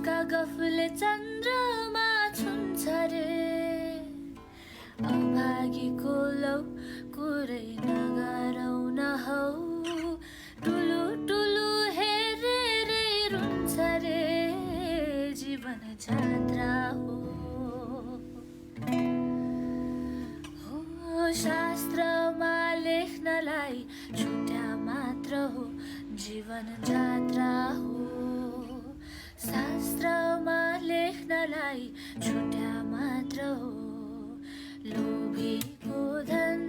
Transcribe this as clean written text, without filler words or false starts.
का गफले चन्द्रमा छुन्छ रे अभागीको लौ कुरै नगरौ न हौ टुलु टुलु हेरेरै रुन्छ रे जीवन जात्रा हो शास्त्रमा लेख्नलाई छुट्या मात्र हो जीवन जात्रा हो शास्त्रमा लेख्नलाई छुट्या मात्र हो लोभीको धन